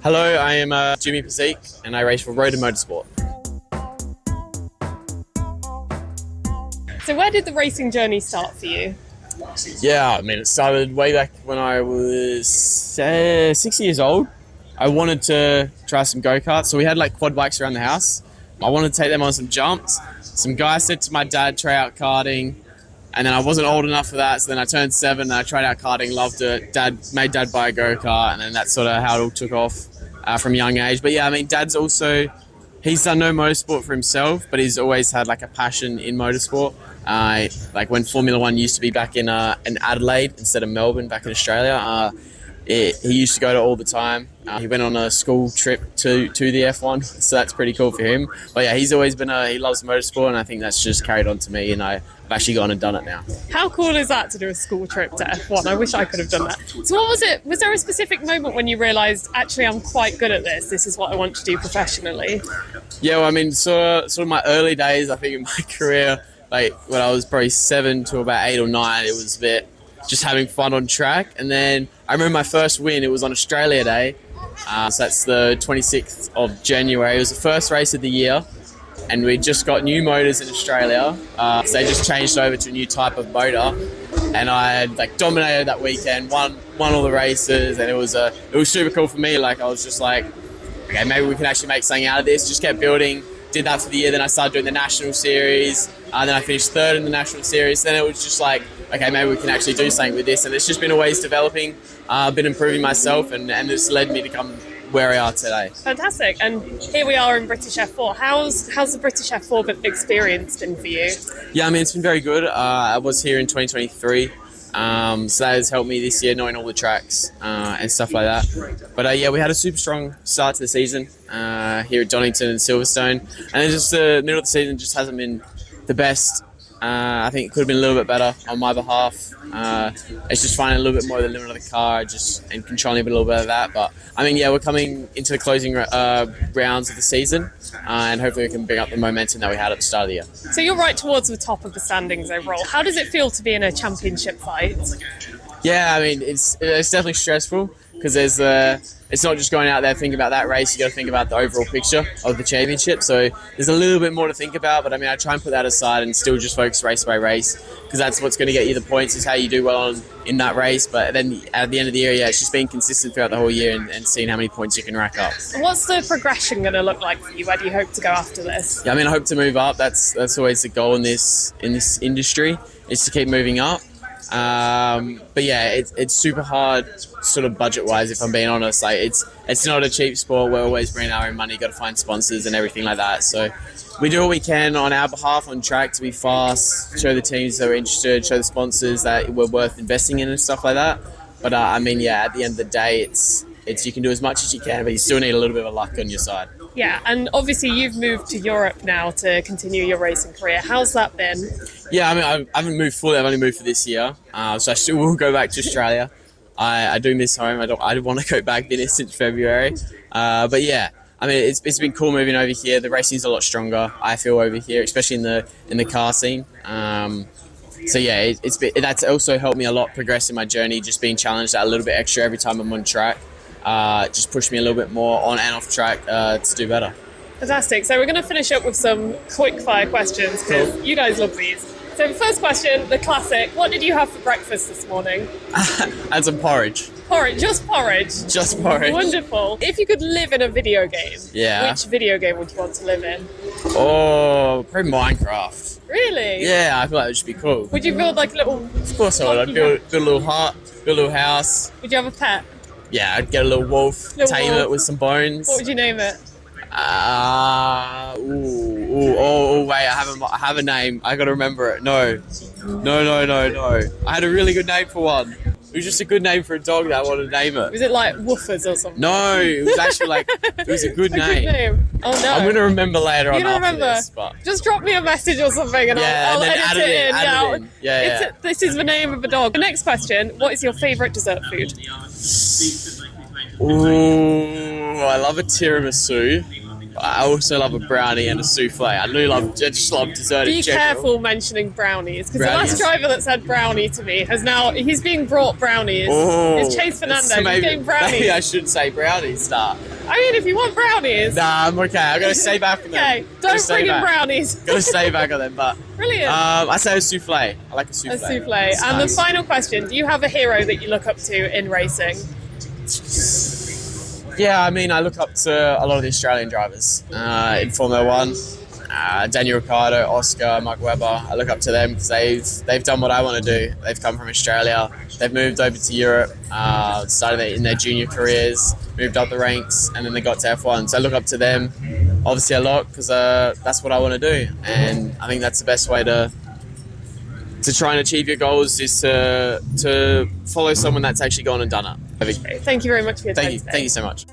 Hello, I am Jimmy Pisczyk and I race for Road and Motorsport. So where did the racing journey start for you? Yeah, I mean, it started way back when I was 6 years old. I wanted to try some go-karts, so we had like quad bikes around the house. I wanted to take them on some jumps. Some guy said to my dad, try out karting, and then I wasn't old enough for that, so then I turned 7 and I tried out karting, loved it. Made dad buy a go-kart, and then that's sort of how it all took off from a young age. But yeah, I mean, dad's also, he's done no motorsport for himself, but he's always had like a passion in motorsport. Like when Formula One used to be back in Adelaide instead of Melbourne back in Australia, he used to go to all the time. He went on a school trip to the F1, so that's pretty cool for him. But yeah, he's always been he loves motorsport, and I think that's just carried on to me, and I've actually gone and done it now. How cool is that to do a school trip to F1? I wish I could have done that. So what was it? Was there a specific moment when you realised, actually, I'm quite good at this? This is what I want to do professionally? Yeah, well, I mean, sort of my early days, I think, in my career, like when I was probably 7 to about 8 or 9, it was a bit just having fun on track. And then I remember my first win, it was on Australia Day. So that's the 26th of January. It was the first race of the year. And we just got new motors in Australia. So they just changed over to a new type of motor. And I had like dominated that weekend, won all the races. And it was super cool for me. Like I was just like, okay, maybe we can actually make something out of this. Just kept building. Did that for the year. Then I started doing the national series. Then I finished 3rd in the national series. Then it was just like, okay, maybe we can actually do something with this. And it's just been always developing. I've been improving myself, and it's led me to come where we are today. Fantastic. And here we are in British F4. How's the British F4 experience been for you? Yeah, I mean, it's been very good. I was here in 2023. So that has helped me this year, knowing all the tracks and stuff like that. But yeah, we had a super strong start to the season here at Donington and Silverstone. And then just the middle of the season just hasn't been the best. I think it could have been a little bit better on my behalf. It's just finding a little bit more of the limit of the car and controlling a little bit of that. But I mean, yeah, we're coming into the closing rounds of the season, and hopefully we can bring up the momentum that we had at the start of the year. So you're right towards the top of the standings overall. How does it feel to be in a championship fight? Yeah, I mean, it's definitely stressful because it's not just going out there thinking about that race. You got to think about the overall picture of the championship. So there's a little bit more to think about, but I mean, I try and put that aside and still just focus race by race, because that's what's going to get you the points, is how you do well in that race. But then at the end of the year, yeah, it's just being consistent throughout the whole year and seeing how many points you can rack up. And what's the progression going to look like for you? Where do you hope to go after this? Yeah, I mean, I hope to move up. That's always the goal in this industry, is to keep moving up. But yeah, it's super hard, sort of budget-wise, if I'm being honest. Like it's not a cheap sport. We're always bringing our own money. Got to find sponsors and everything like that. So we do what we can on our behalf on track to be fast, show the teams that are interested, show the sponsors that we're worth investing in and stuff like that. But I mean, yeah, at the end of the day, it's you can do as much as you can, but you still need a little bit of luck on your side. Yeah, and obviously you've moved to Europe now to continue your racing career. How's that been? Yeah, I mean, I haven't moved fully. I've only moved for this year, so I still will go back to Australia. I do miss home. I want to go back. Been here since February, but yeah, I mean, it's been cool moving over here. The racing's a lot stronger, I feel, over here, especially in the car scene. So yeah, that's also helped me a lot progress in my journey. Just being challenged a little bit extra every time I'm on track. Just pushed me a little bit more on and off track to do better. Fantastic. So we're going to finish up with some quick fire questions, because you guys love these. So the first question, the classic, what did you have for breakfast this morning? And some porridge. Porridge, just porridge. Just porridge. Wonderful. If you could live in a video game, yeah, which video game would you want to live in? Oh, probably Minecraft. Really? Yeah, I feel like it would just be cool. Would you build like little... Of course I would. I'd build a little hut, build a little house. Would you have a pet? Yeah, I'd get a little wolf, tame it with some bones. What would you name it? Wait, I have a name. I gotta remember it. No. I had a really good name for one. It was just a good name for a dog that I wanted to name it. Was it like Woofers or something? No, it was actually like, it was a good name. Good name. Oh no. I'm gonna remember later on after remember. this. But just drop me a message or something and I'll edit it in. Yeah. This is the name of a dog. The next question, what is your favourite dessert food? Ooh, I love a tiramisu. I also love a brownie and a souffle. I just love dessert in Be general. careful mentioning brownies, because the Brownies. last driver that said brownie to me he's being brought brownies. It's Chase Fernando. So He's getting brownies. Maybe I should say brownies, start. I mean, if you want brownies. Nah, I'm okay. I'm going to stay back on them. Okay, don't bring in brownies. Going to stay back on them, but... Brilliant. I say a souffle. I like a souffle. A souffle. It's And nice. the final question, do you have a hero that you look up to in racing? Yeah, I mean, I look up to a lot of the Australian drivers in Formula One. Daniel Ricciardo, Oscar, Mike Webber. I look up to them because they've done what I want to do. They've come from Australia. They've moved over to Europe, started in their junior careers, moved up the ranks, and then they got to F1. So I look up to them, obviously a lot, because that's what I want to do. And I think that's the best way to try and achieve your goals is to follow someone that's actually gone and done it. Thank you very much for your time today. Thank you so much.